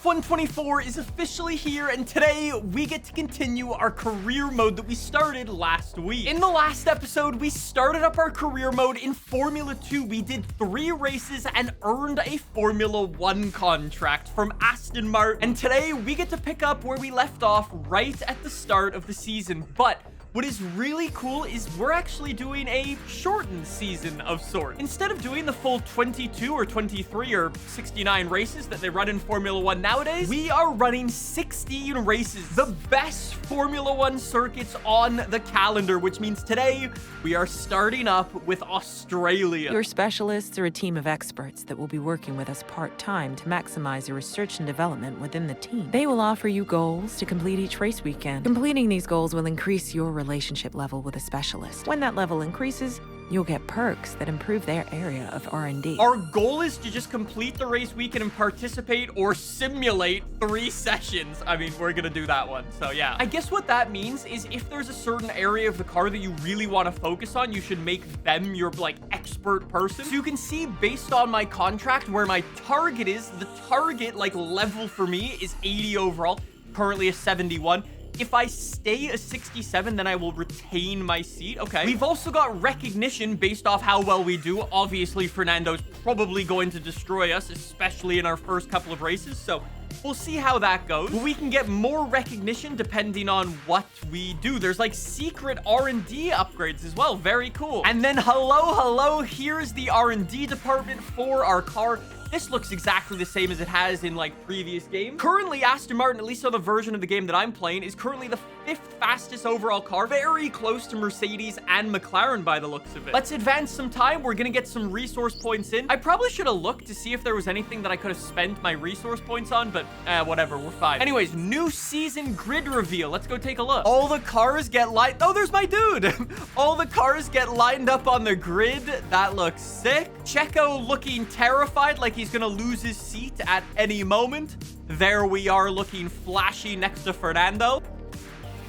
F124 is officially here, and today we get to continue our career mode that we started last week. In the last episode, we started up our career mode in Formula 2. We did 3 races and earned a Formula 1 contract from Aston Martin. And today we get to pick up where we left off right at the start of the season. But what is really cool is we're actually doing a shortened season of sorts. Instead of doing the full 22 or 23 or 69 races that they run in Formula 1 nowadays, we are running 16 races, the best Formula 1 circuits on the calendar, which means today we are starting up with Australia. Your specialists are a team of experts that will be working with us part-time to maximize your research and development within the team. They will offer you goals to complete each race weekend. Completing these goals will increase your relationship level with a specialist. When that level increases, you'll get perks that improve their area of R&D. Our goal is to just complete the race weekend and participate or simulate 3 sessions. I mean, we're gonna do that one, so yeah. I guess what that means is if there's a certain area of the car that you really want to focus on, you should make them your, like, expert person. So you can see based on my contract where my target is, the target, like, level for me is 80 overall, currently a 71. If I stay a 67, then I will retain my seat. Okay. We've also got recognition based off how well we do. Obviously, Fernando's probably going to destroy us, especially in our first couple of races. So we'll see how that goes. We can get more recognition depending on what we do. There's like secret R&D upgrades as well. Very cool. And then hello, here's the R&D department for our car. This looks exactly the same as it has in, like, previous games. Currently, Aston Martin, at least on the version of the game that I'm playing, is currently the 5th fastest overall car. Very close to Mercedes and McLaren by the looks of it. Let's advance some time. We're gonna get some resource points in. I probably should have looked to see if there was anything that I could have spent my resource points on, but whatever, we're fine. Anyways, new season grid reveal. Let's go take a look. All the cars get lined... Oh, there's my dude! All the cars get lined up on the grid. That looks sick. Checo looking terrified, like he's gonna lose his seat at any moment. There we are, looking flashy next to Fernando.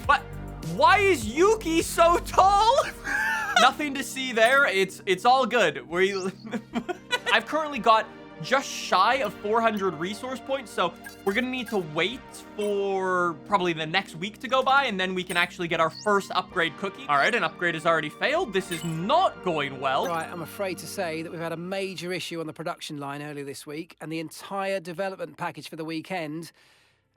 But why is Yuki so tall? Nothing to see there. It's all good. I've currently got just shy of 400 resource points, so we're gonna need to wait for probably the next week to go by, and then we can actually get our first upgrade cookie. All right, an upgrade has already failed. This is not going well. Right, I'm afraid to say that we've had a major issue on the production line earlier this week, and the entire development package for the weekend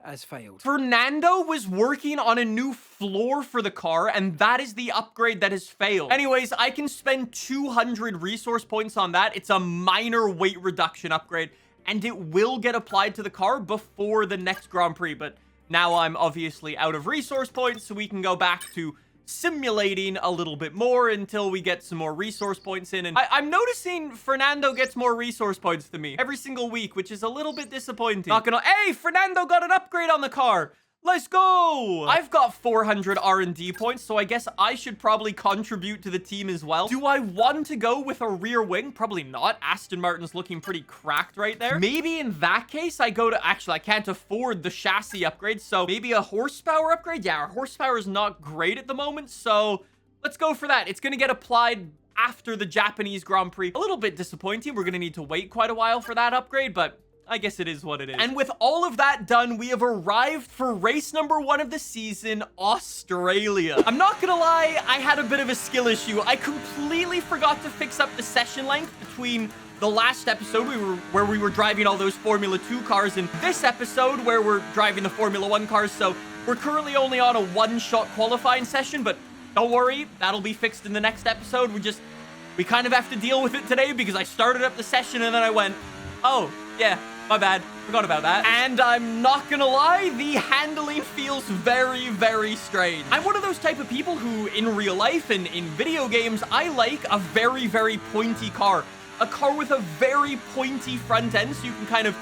has failed. Fernando was working on a new floor for the car, and that is the upgrade that has failed. Anyways, I can spend 200 resource points on that. It's a minor weight reduction upgrade, and it will get applied to the car before the next Grand Prix, but now I'm obviously out of resource points, so we can go back to simulating a little bit more until we get some more resource points in. And I'm noticing Fernando gets more resource points than me every single week, which is a little bit disappointing. Not gonna... Hey, Fernando got an upgrade on the car. Let's go. I've got 400 R&D points, so I guess I should probably contribute to the team as well. Do I want to go with a rear wing? Probably not. Aston Martin's looking pretty cracked right there. Maybe in that case, I go to... Actually, I can't afford the chassis upgrade, so maybe a horsepower upgrade? Yeah, our horsepower is not great at the moment, so let's go for that. It's going to get applied after the Japanese Grand Prix. A little bit disappointing. We're going to need to wait quite a while for that upgrade, but I guess it is what it is. And with all of that done, we have arrived for race number 1 of the season, Australia. I'm not gonna lie, I had a bit of a skill issue. I completely forgot to fix up the session length between the last episode where we were driving all those Formula 2 cars and this episode where we're driving the Formula 1 cars. So we're currently only on a 1-shot qualifying session, but don't worry, that'll be fixed in the next episode. We kind of have to deal with it today because I started up the session and then I went, oh, yeah, my bad. Forgot about that. And I'm not gonna lie, the handling feels very, very strange. I'm one of those type of people who, in real life and in video games, I like a very, very pointy car. A car with a very pointy front end so you can kind of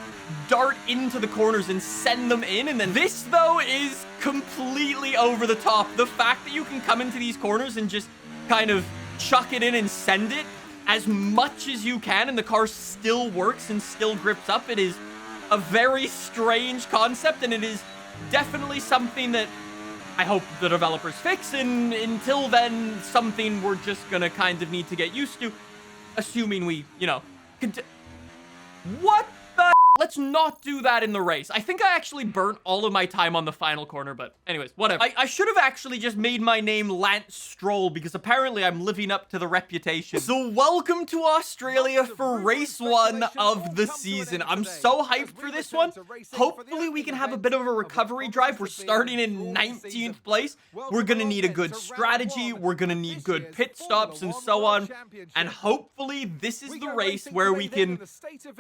dart into the corners and send them in. And then this, though, is completely over the top. The fact that you can come into these corners and just kind of chuck it in and send it as much as you can, and the car still works and still grips up. It is a very strange concept, and it is definitely something that I hope the developers fix, and until then, something we're just gonna kind of need to get used to, assuming we, you know, what the let's not do that in the race. I think I actually burnt all of my time on the final corner, but anyways, whatever. I should have actually just made my name Lance Stroll because apparently I'm living up to the reputation. So welcome to Australia for race 1 of the season. I'm so hyped for this one. Hopefully we can have a bit of a recovery drive. We're starting in 19th place. We're gonna need a good strategy. We're gonna need good pit stops and so on. And hopefully this is the race where we can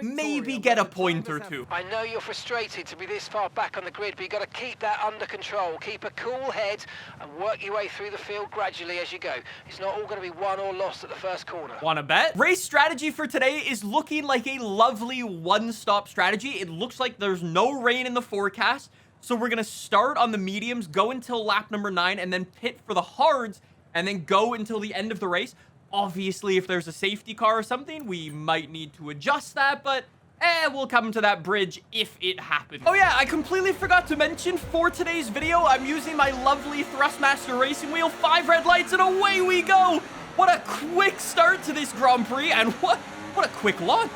maybe get a point or two. I know you're frustrated to be this far back on the grid, but you've got to keep that under control. Keep a cool head and work your way through the field gradually as you go. It's not all going to be won or lost at the first corner. Wanna bet? Race strategy for today is looking like a lovely one-stop strategy. It looks like there's no rain in the forecast. So we're gonna start on the mediums, go until lap number 9, and then pit for the hards, and then go until the end of the race. Obviously, if there's a safety car or something, we might need to adjust that, but we'll come to that bridge if it happens. Oh yeah, I completely forgot to mention for today's video, I'm using my lovely Thrustmaster racing wheel, 5 red lights, and away we go! What a quick start to this Grand Prix, and what a quick launch.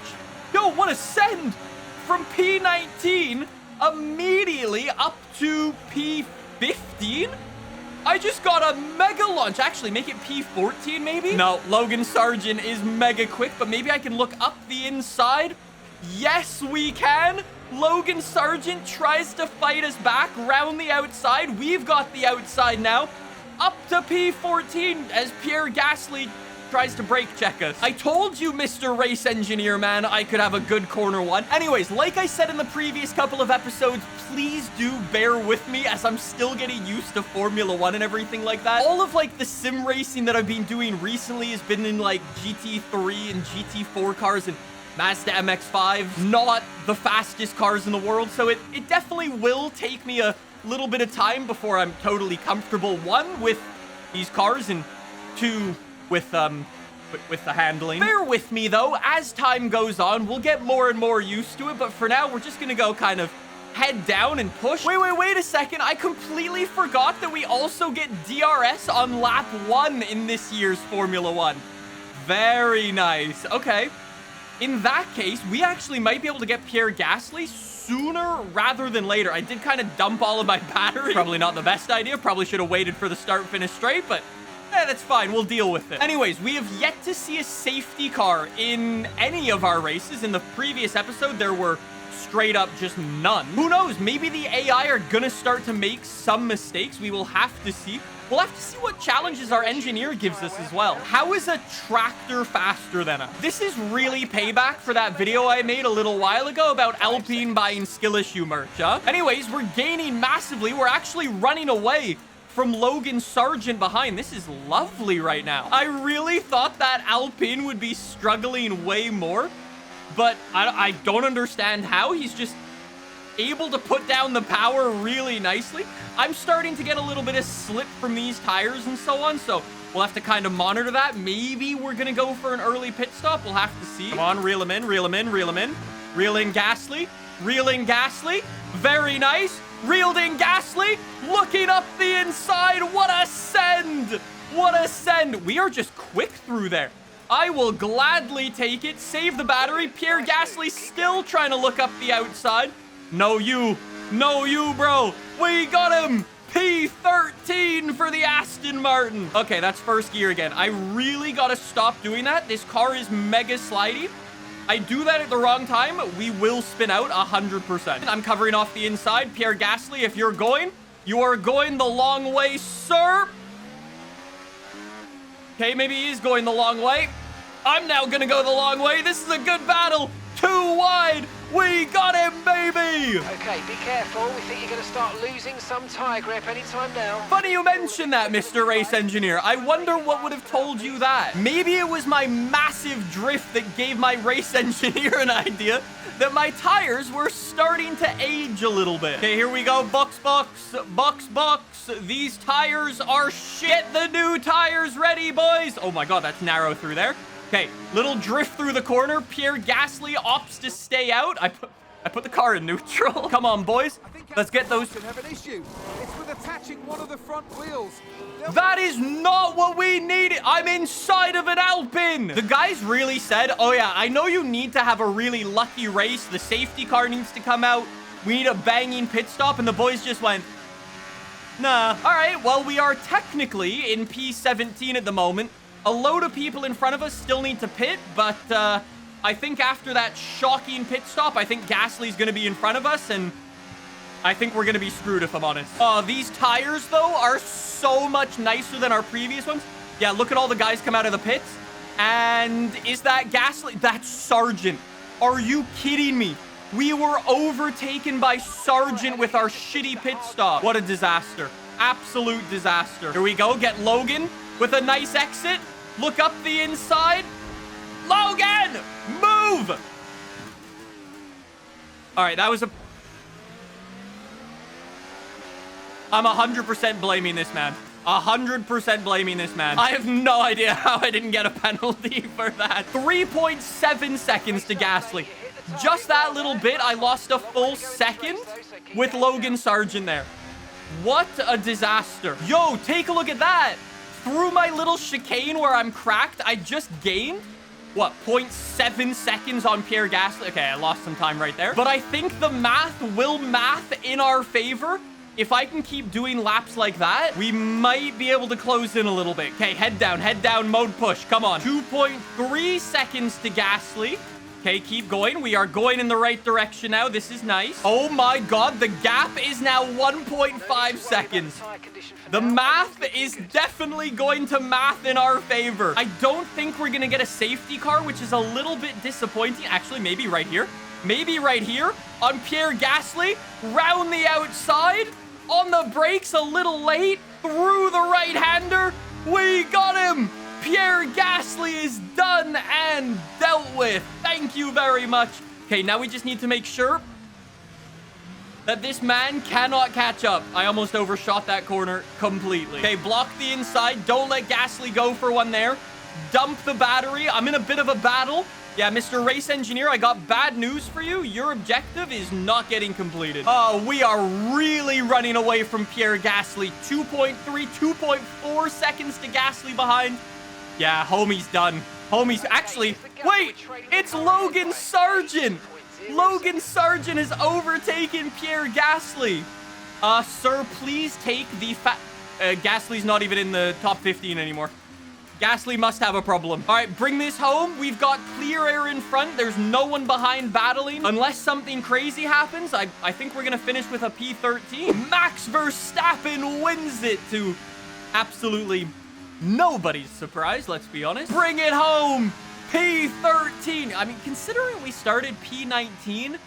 Yo, what a send! From P19, immediately up to P15? I just got a mega launch. Actually, make it P14 maybe? No, Logan Sargent is mega quick, but maybe I can look up the inside. Yes, we can. Logan Sargent tries to fight us back round the outside. We've got the outside now. Up to P14 as Pierre Gasly tries to brake check us. I told you, Mr. Race Engineer Man, I could have a good corner 1. Anyways, like I said in the previous couple of episodes, please do bear with me as I'm still getting used to Formula 1 and everything like that. All of like the sim racing that I've been doing recently has been in like GT3 and GT4 cars and Mazda MX-5, not the fastest cars in the world, so it definitely will take me a little bit of time before I'm totally comfortable, 1, with these cars, and 2, with the handling. Bear with me, though. As time goes on, we'll get more and more used to it, but for now, we're just gonna go kind of head down and push. Wait a second. I completely forgot that we also get DRS on lap 1 in this year's Formula 1. Very nice. Okay. In that case, we actually might be able to get Pierre Gasly sooner rather than later. I did kind of dump all of my battery. Probably not the best idea. Probably should have waited for the start-finish straight, but that's fine. We'll deal with it. Anyways, we have yet to see a safety car in any of our races. In the previous episode, there were straight up just none. Who knows? Maybe the AI are gonna start to make some mistakes. We will have to see. We'll have to see what challenges our engineer gives us as well. How is a tractor faster than us? This is really payback for that video I made a little while ago about Alpine buying skill issue merch, huh? Anyways, we're gaining massively. We're actually running away from Logan Sargent behind. This is lovely right now. I really thought that Alpine would be struggling way more, but I don't understand how. He's just able to put down the power really nicely. I'm starting to get a little bit of slip from these tires and so on, so we'll have to kind of monitor that. Maybe we're gonna go for an early pit stop. We'll have to see. Come on, reel him in, reel him in, reel him in. Reel in Gasly, reel in Gasly. Very nice. Reeled in Gasly, looking up the inside. What a send! What a send! We are just quick through there. I will gladly take it. Save the battery. Pierre Gasly still trying to look up the outside. No, you. No, you, bro. We got him. P13 for the Aston Martin. Okay, that's first gear again. I really got to stop doing that. This car is mega slidey. I do that at the wrong time, we will spin out 100%. I'm covering off the inside. Pierre Gasly, if you're going, you are going the long way, sir. Okay, maybe he is going the long way. I'm now gonna go the long way. This is a good battle. 2 wide. We got him, baby! Okay, be careful. We think you're going to start losing some tire grip anytime now. Funny you mention that, Mr. Race Engineer. I wonder what would have told you that. Maybe it was my massive drift that gave my race engineer an idea that my tires were starting to age a little bit. Okay, here we go. Box. These tires are shit. Get the new tires ready, boys. Oh my God, that's narrow through there. Okay, little drift through the corner. Pierre Gasly opts to stay out. I put the car in neutral. Come on, boys. Let's get those. Have an issue. It's with attaching one of the front wheels. That is not what we needed. I'm inside of an Alpine. The guys really said, oh yeah, I know you need to have a really lucky race. The safety car needs to come out. We need a banging pit stop. And the boys just went, nah. All right, well, we are technically in P17 at the moment. A load of people in front of us still need to pit, but I think after that shocking pit stop, I think Gasly's going to be in front of us, and I think we're going to be screwed, if I'm honest. These tires, though, are so much nicer than our previous ones. Yeah, look at all the guys come out of the pits. And is that Gasly? That's Sargent. Are you kidding me? We were overtaken by Sargent with our shitty pit stop. What a disaster. Absolute disaster. Here we go. Get Logan with a nice exit. Look up the inside. Logan! Move! All right, that was a... I'm 100% blaming this man. 100% blaming this man. I have no idea how I didn't get a penalty for that. 3.7 seconds to Gasly. Just that little bit, I lost a full second with Logan Sargent there. What a disaster. Yo, take a look at that. Through my little chicane where I'm cracked, I just gained, what, 0.7 seconds on Pierre Gasly. Okay, I lost some time right there. But I think the math will math in our favor. If I can keep doing laps like that, we might be able to close in a little bit. Okay, head down, mode push. Come on. 2.3 seconds to Gasly. Okay, keep going. We are going in the right direction now. This is nice. Oh my God, the gap is now 1.5 seconds. The math is definitely going to math in our favor. I don't think we're going to get a safety car, which is a little bit disappointing. Actually, maybe right here. Maybe right here on Pierre Gasly. Round the outside. On the brakes a little late. Through the right-hander. We got him. Pierre Gasly is done and dealt with. Thank you very much. Okay, now we just need to make sure that this man cannot catch up. I almost overshot that corner completely. Okay, block the inside. Don't let Gasly go for one there. Dump the battery. I'm in a bit of a battle. Yeah, Mr. Race Engineer, I got bad news for you. Your objective is not getting completed. Oh, we are really running away from Pierre Gasly. 2.3, 2.4 seconds to Gasly behind. Yeah, homie's done. Homie's actually... Wait, it's Logan Sargent. Logan Sargent has overtaken Pierre Gasly. Sir, please take the Gasly's not even in the top 15 anymore. Gasly must have a problem. All right, bring this home. We've got clear air in front. There's no one behind battling. Unless something crazy happens, I think we're going to finish with a P13. Max Verstappen wins it to absolutely nobody's surprise, let's be honest. Bring it home. P13. I mean, considering we started P19,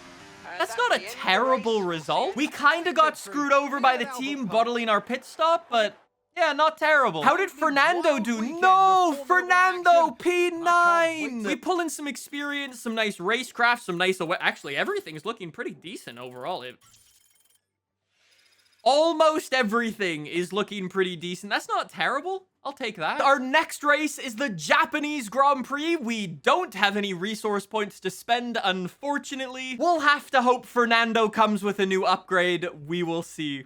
that's not a terrible result. We kind of got screwed over by the team bottling our pit stop, but... yeah, not terrible. How did Fernando do? No, Fernando, P9. We pull in some experience, some nice racecraft, some nice... actually, everything's looking pretty decent overall. Almost everything is looking pretty decent. That's not terrible. I'll take that. Our next race is the Japanese Grand Prix. We don't have any resource points to spend, unfortunately. We'll have to hope Fernando comes with a new upgrade. We will see.